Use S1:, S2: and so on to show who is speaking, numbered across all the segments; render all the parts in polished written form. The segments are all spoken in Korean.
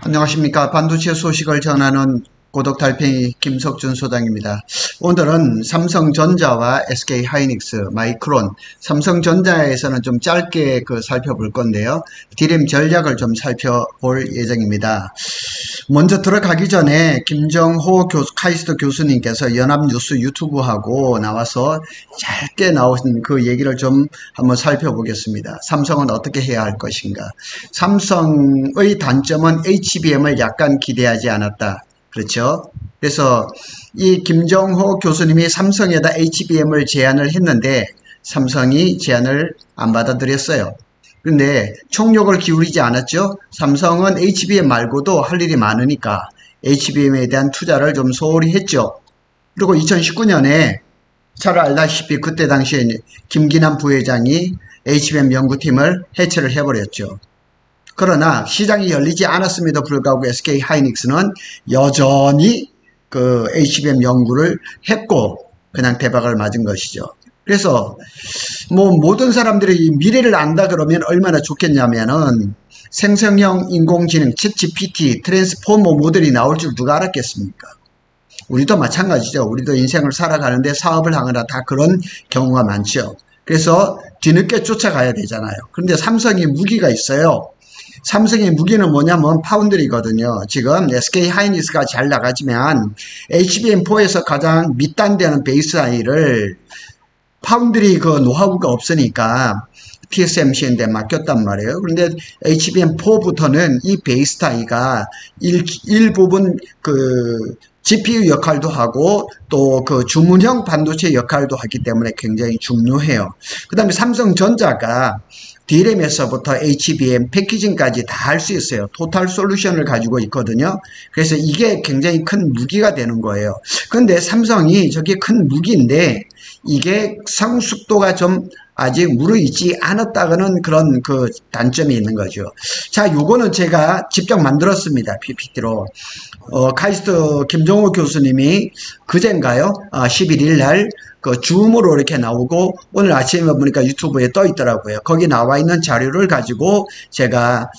S1: 안녕하십니까. 반도체 소식을 전하는 고독달팽이 김석준 소장입니다. 오늘은 삼성전자와 SK하이닉스, 마이크론, 삼성전자에서는 좀 짧게 살펴볼 건데요. D램 전략을 좀 살펴볼 예정입니다. 먼저 들어가기 전에 김정호 카이스트 교수님께서 연합뉴스 유튜브하고 나와서 짧게 나온 그 얘기를 좀 한번 살펴보겠습니다. 삼성은 어떻게 해야 할 것인가. 삼성의 단점은 HBM을 약간 기대하지 않았다. 그렇죠? 그래서 이 김정호 교수님이 삼성에다 HBM을 제안을 했는데 삼성이 제안을 안 받아들였어요. 그런데 총력을 기울이지 않았죠. 삼성은 HBM 말고도 할 일이 많으니까 HBM에 대한 투자를 좀 소홀히 했죠. 그리고 2019년에 잘 알다시피 그때 당시에 김기남 부회장이 HBM 연구팀을 해체를 해버렸죠. 그러나 시장이 열리지 않았음에도 불구하고 SK하이닉스는 여전히 그 HBM 연구를 했고 그냥 대박을 맞은 것이죠. 그래서 뭐 모든 사람들이 미래를 안다 그러면 얼마나 좋겠냐면은 생성형 인공지능 챗GPT 트랜스포머 모델이 나올 줄 누가 알았겠습니까? 우리도 마찬가지죠. 우리도 인생을 살아가는데 사업을 하거나 다 그런 경우가 많죠. 그래서 뒤늦게 쫓아가야 되잖아요. 그런데 삼성이 무기가 있어요. 삼성의 무기는 뭐냐면 파운드리거든요. 지금 SK하이닉스가 잘 나가지만 HBM4에서 가장 밑단되는 베이스 아이를 파운드리 그 노하우가 없으니까 TSMC인데 맡겼단 말이에요. 그런데 HBM4부터는 이 베이스 타이가 일부분 그 GPU 역할도 하고 또 그 주문형 반도체 역할도 하기 때문에 굉장히 중요해요. 그 다음에 삼성전자가 D램에서부터 HBM 패키징까지 다 할 수 있어요. 토탈 솔루션을 가지고 있거든요. 그래서 이게 굉장히 큰 무기가 되는 거예요. 그런데 삼성이 저게 큰 무기인데 이게 성숙도가 좀 아직 무르익지 않았다는 그런 그 단점이 있는 거죠. 자, 요거는 제가 직접 만들었습니다. PPT로. 카이스트 김정호 교수님이 그젠가요? 11일 날 그 줌으로 이렇게 나오고 오늘 아침에 보니까 유튜브에 떠 있더라고요. 거기 나와 있는 자료를 가지고 제가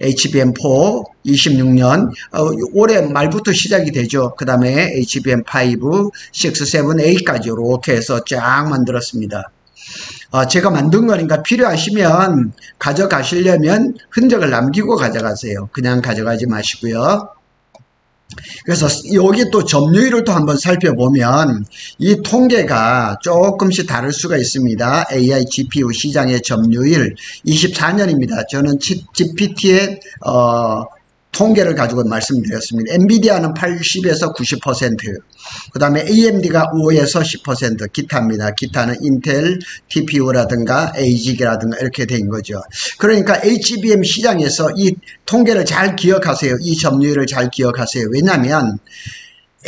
S1: HBM4 26년 올해 말부터 시작이 되죠. 그 다음에 HBM5, 6, 7, 8까지 이렇게 해서 쫙 만들었습니다. 제가 만든 거니까 필요하시면 가져가시려면 흔적을 남기고 가져가세요. 그냥 가져가지 마시고요. 그래서 여기 또 점유율을 또 한번 살펴보면 이 통계가 조금씩 다를 수가 있습니다. AI GPU 시장의 점유율 24년입니다. 저는 GPT의 통계를 가지고 말씀드렸습니다. 엔비디아는 80에서 90%, 그 다음에 AMD가 5에서 10%, 기타입니다. 기타는 인텔, TPU라든가 AG라든가 이렇게 된 거죠. 그러니까 HBM 시장에서 이 통계를 잘 기억하세요. 이 점유율을 잘 기억하세요. 왜냐하면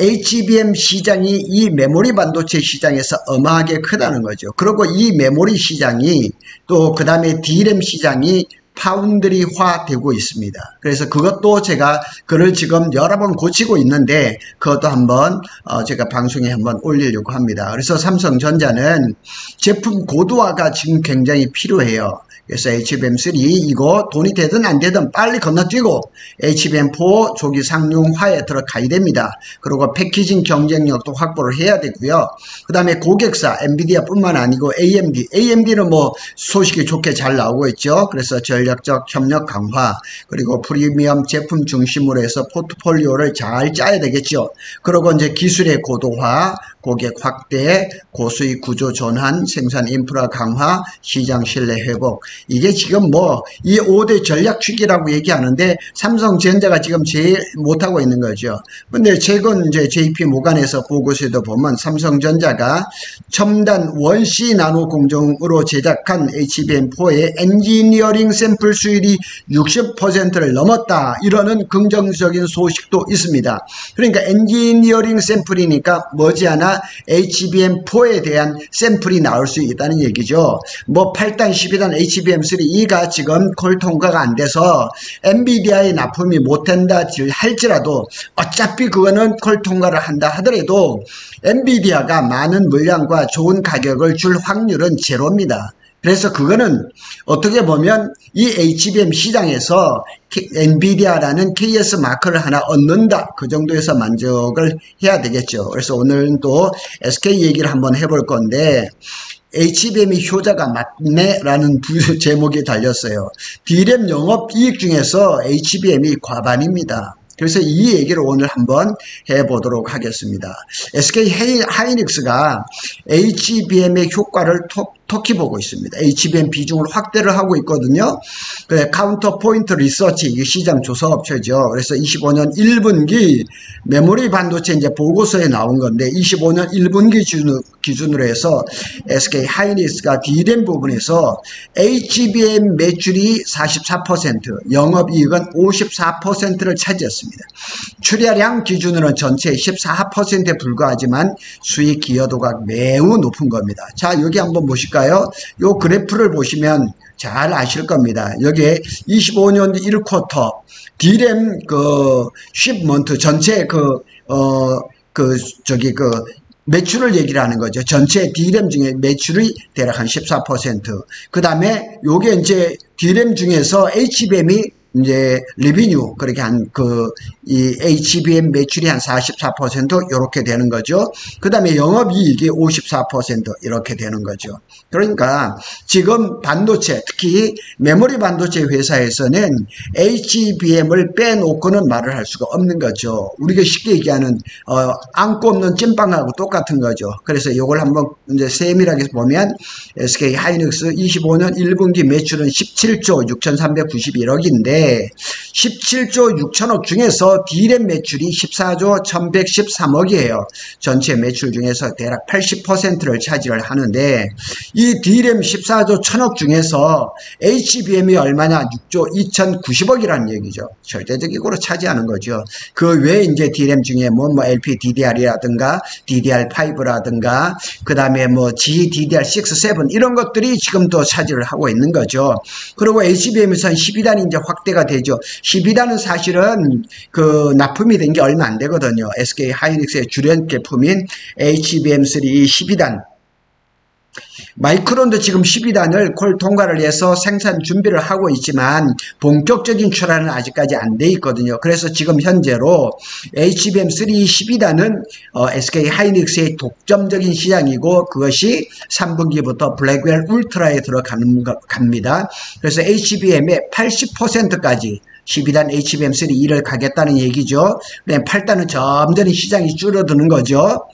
S1: HBM 시장이 이 메모리 반도체 시장에서 어마하게 크다는 거죠. 그리고 이 메모리 시장이 또 그 다음에 D램 시장이 파운드리화 되고 있습니다. 그래서 그것도 제가 글을 지금 여러 번 고치고 있는데 그것도 한번 제가 방송에 한번 올리려고 합니다. 그래서 삼성전자는 제품 고도화가 지금 굉장히 필요해요. 그래서 HBM3 이거 돈이 되든 안 되든 빨리 건너뛰고 HBM4 조기 상용화에 들어가야 됩니다. 그리고 패키징 경쟁력도 확보를 해야 되고요. 그 다음에 고객사 엔비디아 뿐만 아니고 AMD는 뭐 소식이 좋게 잘 나오고 있죠. 그래서 전략적 협력 강화 그리고 프리미엄 제품 중심으로 해서 포트폴리오를 잘 짜야 되겠죠. 그리고 이제 기술의 고도화, 고객 확대, 고수익 구조 전환, 생산 인프라 강화, 시장 신뢰 회복. 이게 지금 뭐 이 5대 전략축이라고 얘기하는데 삼성전자가 지금 제일 못하고 있는 거죠. 근데 최근 이제 JP 모간에서 보고서에도 보면 삼성전자가 첨단 원C 나노 공정으로 제작한 HBM4의 엔지니어링 샘플 수율이 60%를 넘었다. 이러는 긍정적인 소식도 있습니다. 그러니까 엔지니어링 샘플이니까 머지않아 HBM4에 대한 샘플이 나올 수 있다는 얘기죠. 뭐 8단, 12단 HBM3 이가 지금 콜 통과가 안 돼서 엔비디아에 납품이 못 된다 할지라도 어차피 그거는 콜 통과를 한다 하더라도 엔비디아가 많은 물량과 좋은 가격을 줄 확률은 제로입니다. 그래서 그거는 어떻게 보면 이 HBM 시장에서 엔비디아라는 KS 마크를 하나 얻는다. 그 정도에서 만족을 해야 되겠죠. 그래서 오늘은 또 SK 얘기를 한번 해볼 건데, HBM이 효자가 맞네라는 제목이 달렸어요. D램 영업이익 중에서 HBM이 과반입니다. 그래서 이 얘기를 오늘 한번 해보도록 하겠습니다. SK 하이닉스가 HBM의 효과를 톡히 보고 있습니다. HBM 비중을 확대를 하고 있거든요. 카운터 포인트 리서치, 이게 시장 조사 업체죠. 그래서 25년 1분기 메모리 반도체 이제 보고서에 나온 건데, 25년 1분기 기준으로 해서 SK 하이닉스가 D램 부분에서 HBM 매출이 44%, 영업이익은 54%를 차지했습니다. 출하량 기준으로는 전체의 14%에 불과하지만 수익 기여도가 매우 높은 겁니다. 자, 여기 한번 보실까요? 요 그래프를 보시면 잘 아실 겁니다. 여기에 25년 1쿼터 D램 shipment 전체 매출을 얘기를 하는 거죠. 전체 D램 중에 매출이 대략 한 14%. 그 다음에 요게 이제 D램 중에서 HBM이 이제 리비뉴, 그렇게 이 HBM 매출이 한 44% 이렇게 되는 거죠. 그 다음에 영업이익이 54% 이렇게 되는 거죠. 그러니까 지금 반도체, 특히 메모리 반도체 회사에서는 HBM을 빼놓고는 말을 할 수가 없는 거죠. 우리가 쉽게 얘기하는 안고 없는 찐빵하고 똑같은 거죠. 그래서 이걸 한번 이제 세밀하게 보면 SK 하이닉스 25년 1분기 매출은 17조 6,391억인데 17조 6천억 중에서 D램 매출이 14조 1113억이에요. 전체 매출 중에서 대략 80%를 차지를 하는데, 이 D램 14조 1000억 중에서 HBM이 얼마냐? 6조 2090억이라는 얘기죠. 절대적으로 차지하는 거죠. 그 외에 이제 D램 중에 LPDDR이라든가 DDR5라든가 그 다음에 GDDR6, 7 이런 것들이 지금 또 차지를 하고 있는 거죠. 그리고 HBM에서는 12단이 이제 확대가 되죠. 12단은 사실은 납품이 된 게 얼마 안 되거든요. SK 하이닉스의 주력 제품인 HBM3 12단. 마이크론도 지금 12단을 콜 통과를 해서 생산 준비를 하고 있지만 본격적인 출하는 아직까지 안 돼 있거든요. 그래서 지금 현재로 HBM3 12단은 SK 하이닉스의 독점적인 시장이고, 그것이 3분기부터 블랙웰 울트라에 들어갑니다. 그래서 HBM의 80%까지 12단 HBM3 2를 가겠다는 얘기죠. 8단은 점점 시장이 줄어드는 거죠.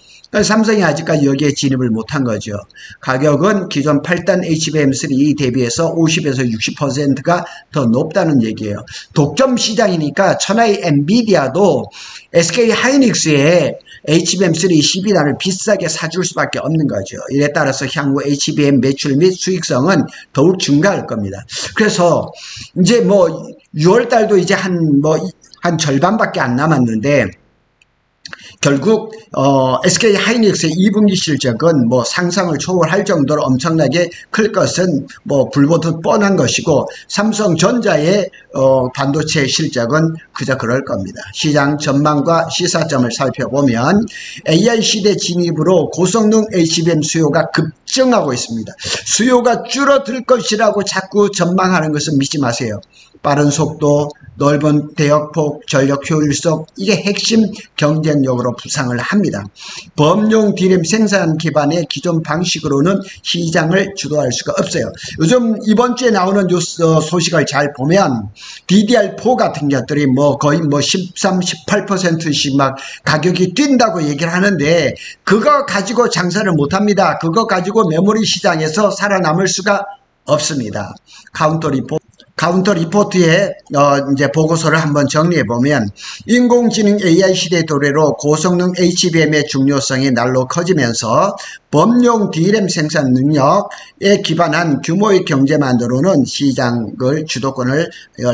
S1: 삼성이 아직까지 여기에 진입을 못한 거죠. 가격은 기존 8단 HBM3 대비해서 50에서 60%가 더 높다는 얘기예요. 독점 시장이니까 천하의 엔비디아도 SK 하이닉스에 HBM3 12단을 비싸게 사줄 수밖에 없는 거죠. 이에 따라서 향후 HBM 매출 및 수익성은 더욱 증가할 겁니다. 그래서 이제 6월달도 이제 한 절반밖에 안 남았는데, 결국 SK 하이닉스의 2분기 실적은 상상을 초월할 정도로 엄청나게 클 것은 불보듯 뻔한 것이고, 삼성전자의 반도체 실적은 그저 그럴 겁니다. 시장 전망과 시사점을 살펴보면 AI 시대 진입으로 고성능 HBM 수요가 급증하고 있습니다. 수요가 줄어들 것이라고 자꾸 전망하는 것은 믿지 마세요. 빠른 속도, 넓은 대역폭, 전력 효율성, 이게 핵심 경쟁력으로 부상을 합니다. 범용 D램 생산 기반의 기존 방식으로는 시장을 주도할 수가 없어요. 요즘 이번 주에 나오는 뉴스 소식을 잘 보면 DDR4 같은 것들이 거의 13, 18%씩 막 가격이 뛴다고 얘기를 하는데, 그거 가지고 장사를 못 합니다. 그거 가지고 메모리 시장에서 살아남을 수가 없습니다. 카운터 리포트의 이제 보고서를 한번 정리해 보면, 인공지능 AI 시대 도래로 고성능 HBM의 중요성이 날로 커지면서 범용 D램 생산 능력에 기반한 규모의 경제만으로는 시장을 주도권을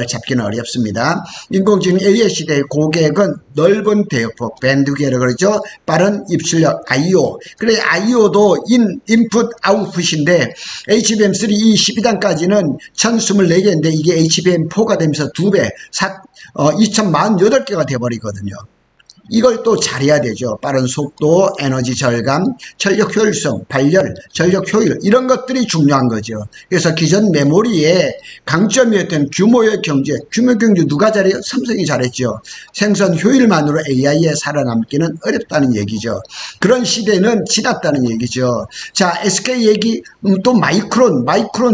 S1: 잡기는 어렵습니다. 인공지능 AI 시대의 고객은 넓은 대역폭, 밴드위드라 그러죠. 빠른 입출력 I/O. 그래 IO도 인풋 아웃풋인데, HBM3 이 12단까지는 1024개인데 이게 HBM4가 되면서 2배, 2048개가 돼버리거든요. 이걸 또 잘해야 되죠. 빠른 속도, 에너지 절감, 전력 효율성, 발열, 전력 효율 이런 것들이 중요한 거죠. 그래서 기존 메모리의 강점이었던 규모의 경제, 규모 경제 누가 잘해요? 삼성이 잘했죠. 생산 효율만으로 AI에 살아남기는 어렵다는 얘기죠. 그런 시대는 지났다는 얘기죠. 자, SK 얘기 또 마이크론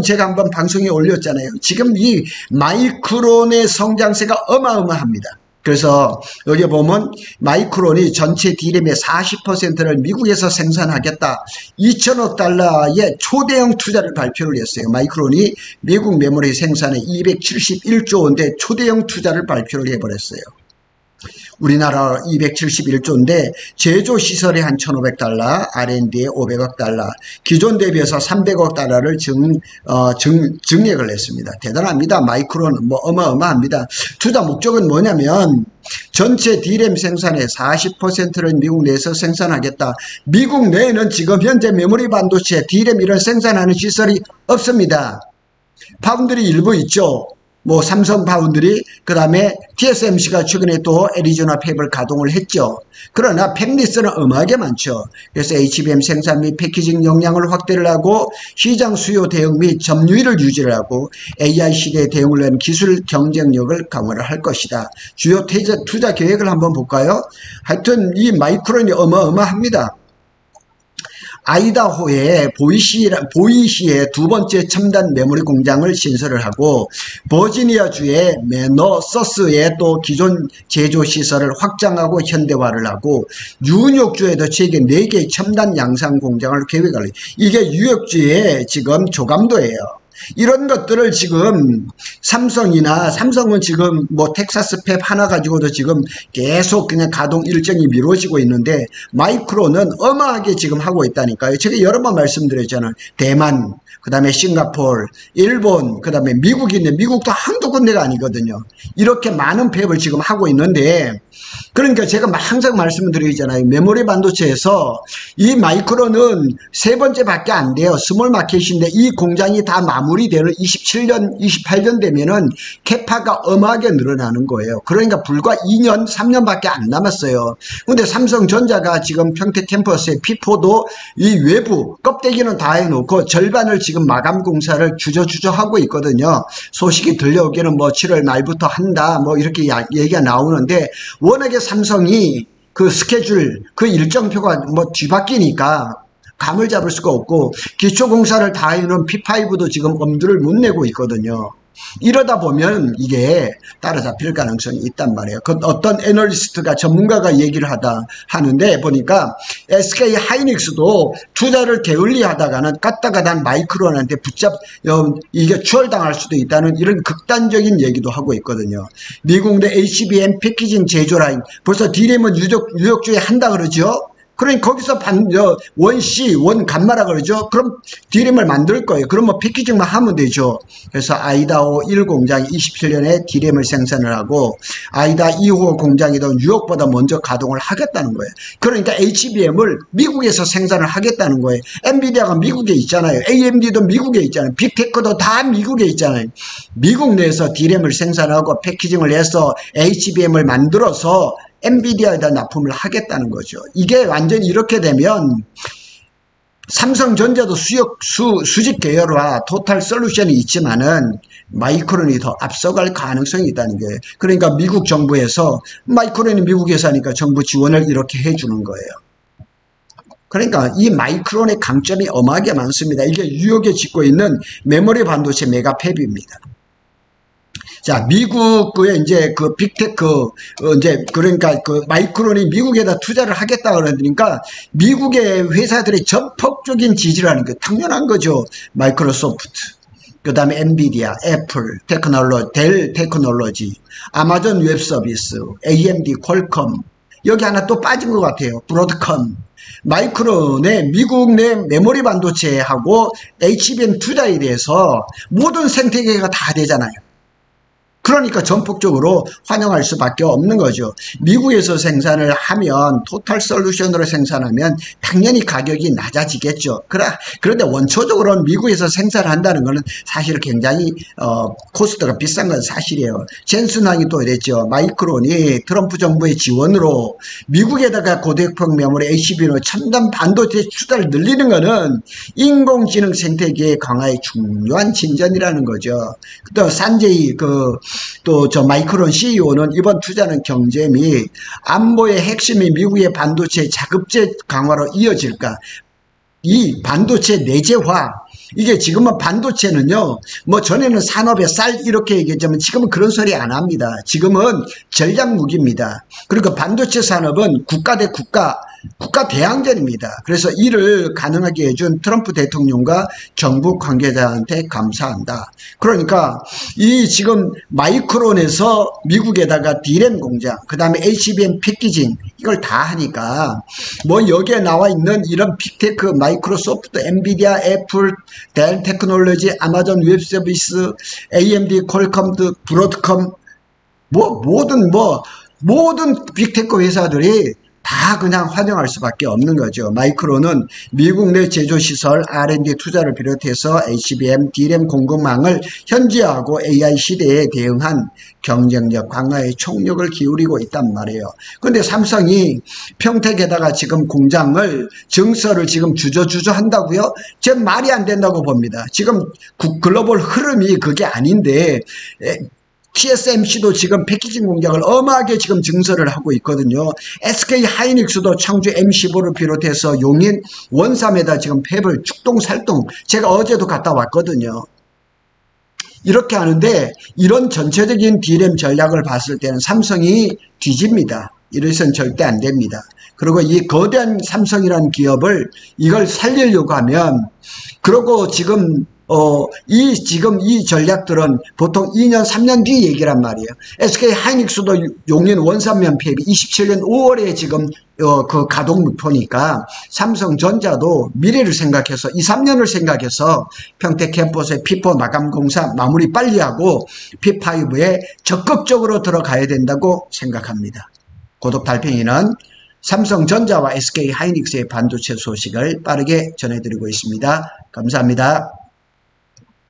S1: 제가 한번 방송에 올렸잖아요. 지금 이 마이크론의 성장세가 어마어마합니다. 그래서 여기 보면 마이크론이 전체 D램의 40%를 미국에서 생산하겠다. 2천억 달러의 초대형 투자를 발표를 했어요. 마이크론이 미국 메모리 생산에 271조 원대 초대형 투자를 발표를 해버렸어요. 우리나라 271조인데 제조 시설에 한 1,500달러, R&D에 500억 달러, 기존 대비해서 300억 달러를 증액을 했습니다. 대단합니다. 마이크론 뭐 어마어마합니다. 투자 목적은 뭐냐면 전체 D램 생산의 40%를 미국 내에서 생산하겠다. 미국 내에는 지금 현재 메모리 반도체, D램 이런 생산하는 시설이 없습니다. 파운드리 일부 있죠. 뭐 삼성 파운드리, 그 다음에 TSMC가 최근에 또 애리조나 팹을 가동을 했죠. 그러나 팹리스는 어마하게 많죠. 그래서 HBM 생산 및 패키징 역량을 확대를 하고 시장 수요 대응 및 점유율을 유지를 하고 AI 시대에 대응을 위한 기술 경쟁력을 강화를 할 것이다. 주요 투자 계획을 한번 볼까요? 하여튼 이 마이크론이 어마어마합니다. 아이다호의 보이시의 두 번째 첨단 메모리 공장을 신설을 하고 버지니아주의 매너서스의 또 기존 제조 시설을 확장하고 현대화를 하고 뉴욕주에도 최대 4개의 첨단 양산 공장을 계획을 해요. 이게 뉴욕주의 지금 조감도예요. 이런 것들을 지금 삼성은 지금 뭐 텍사스 팹 하나 가지고도 지금 계속 그냥 가동 일정이 미뤄지고 있는데 마이크론은 어마하게 지금 하고 있다니까요. 제가 여러 번 말씀드렸잖아요. 대만, 그 다음에 싱가포르, 일본, 그 다음에 미국인데 미국도 한두 군데가 아니거든요. 이렇게 많은 팹을 지금 하고 있는데 그러니까 제가 항상 말씀드리잖아요. 메모리 반도체에서 이 마이크론은 세 번째밖에 안 돼요. 스몰 마켓인데 이 공장이 다 마무리되는 27년, 28년 되면은 캐파가 어마하게 늘어나는 거예요. 그러니까 불과 2년, 3년밖에 안 남았어요. 근데 삼성전자가 지금 평택 캠퍼스의 P4도 이 외부 껍데기는 다 해놓고 절반을 지금 마감 공사를 주저주저 하고 있거든요. 소식이 들려오기는 뭐 7월 말부터 한다 뭐 이렇게 얘기가 나오는데 워낙에 삼성이 그 스케줄, 그 일정표가 뭐 뒤바뀌니까 감을 잡을 수가 없고 기초공사를 다 해놓은 P5도 지금 엄두를 못 내고 있거든요. 이러다 보면 이게 따라잡힐 가능성이 있단 말이에요. 그 어떤 애널리스트가 전문가가 얘기를 하는데 보니까 SK 하이닉스도 투자를 게을리하다가는 까딱하단 마이크론한테 이게 추월당할 수도 있다는 이런 극단적인 얘기도 하고 있거든요. 미국 내 HBM 패키징 제조 라인 벌써 D램은 유력주에 한다 그러죠. 그러니까 거기서 원C, 원감마라 그러죠. 그럼 D램을 만들 거예요. 그럼 뭐 패키징만 하면 되죠. 그래서 아이다호 1공장이 27년에 D램을 생산을 하고 아이다 2호 공장이도 뉴욕보다 먼저 가동을 하겠다는 거예요. 그러니까 HBM을 미국에서 생산을 하겠다는 거예요. 엔비디아가 미국에 있잖아요. AMD도 미국에 있잖아요. 빅테크도 다 미국에 있잖아요. 미국 내에서 D램을 생산하고 패키징을 해서 HBM을 만들어서 엔비디아에다 납품을 하겠다는 거죠. 이게 완전히 이렇게 되면 삼성전자도 수직 계열화 토탈 솔루션이 있지만은 마이크론이 더 앞서갈 가능성이 있다는 거예요. 그러니까 미국 정부에서 마이크론이 미국 회사니까 정부 지원을 이렇게 해주는 거예요. 그러니까 이 마이크론의 강점이 어마하게 많습니다. 이게 뉴욕에 짓고 있는 메모리 반도체 메가 팹입니다. 자, 미국의 이제 그 빅테크, 그러니까 그 마이크론이 미국에다 투자를 하겠다 그러니까 미국의 회사들의 전폭적인 지지를 하는 게 당연한 거죠. 마이크로소프트, 그 다음에 엔비디아, 애플, 델 테크놀로지, 아마존 웹 서비스, AMD, 퀄컴, 여기 하나 또 빠진 것 같아요. 브로드컴. 마이크론의 미국 내 메모리 반도체하고 HBM 투자에 대해서 모든 생태계가 다 되잖아요. 그러니까 전폭적으로 환영할 수밖에 없는 거죠. 미국에서 생산을 하면 토탈 솔루션으로 생산하면 당연히 가격이 낮아지겠죠. 그런데 원초적으로는 미국에서 생산한다는 것은 사실 굉장히 코스트가 비싼 건 사실이에요. 젠슨왕이 또 이랬죠. 마이크론이 트럼프 정부의 지원으로 미국에다가 고대폭 메모리 HBM으로 첨단 반도체 투자를 늘리는 것은 인공지능 생태계의 강화의 중요한 진전이라는 거죠. 또 산제이 또 저 마이크론 CEO는 이번 투자는 경제 및 안보의 핵심이 미국의 반도체 자급제 강화로 이어질까? 이 반도체 내재화, 이게 지금은 반도체는요, 뭐 전에는 산업의 쌀 이렇게 얘기했지만 지금은 그런 소리 안 합니다. 지금은 전략 무기입니다. 그리고 반도체 산업은 국가 대 국가 대항전입니다. 그래서 이를 가능하게 해준 트럼프 대통령과 정부 관계자한테 감사한다. 그러니까 이 지금 마이크론에서 미국에다가 D램 공장, 그 다음에 HBM 패키징 이걸 다 하니까 뭐 여기에 나와 있는 이런 빅테크, 마이크로소프트, 엔비디아, 애플, 델 테크놀로지, 아마존 웹 서비스, AMD, 퀄컴, 브로드컴 모든 빅테크 회사들이 다 그냥 환영할 수밖에 없는 거죠. 마이크론은 미국 내 제조시설, R&D 투자를 비롯해서 HBM, D램 공급망을 현지화하고 AI 시대에 대응한 경쟁력 강화에 총력을 기울이고 있단 말이에요. 그런데 삼성이 평택에다가 지금 공장을 증설을 지금 주저주저 한다고요? 제 말이 안 된다고 봅니다. 지금 글로벌 흐름이 그게 아닌데 TSMC도 지금 패키징 공장을 어마하게 지금 증설을 하고 있거든요. SK 하이닉스도 청주 M15를 비롯해서 용인 원삼에다 지금 팹을 축동살동, 제가 어제도 갔다 왔거든요. 이렇게 하는데 이런 전체적인 D램 전략을 봤을 때는 삼성이 뒤집니다. 이래서는 절대 안 됩니다. 그리고 이 거대한 삼성이라는 기업을 이걸 살리려고 하면, 그리고 지금 이 전략들은 보통 2년, 3년 뒤 얘기란 말이에요. SK 하이닉스도 용인 원산면 폐입이 27년 5월에 지금 그 가동 목표니까 삼성전자도 미래를 생각해서 2, 3년을 생각해서 평택 캠퍼스의 P4 마감 공사 마무리 빨리 하고 P5에 적극적으로 들어가야 된다고 생각합니다. 고독 달팽이는 삼성전자와 SK 하이닉스의 반도체 소식을 빠르게 전해드리고 있습니다. 감사합니다.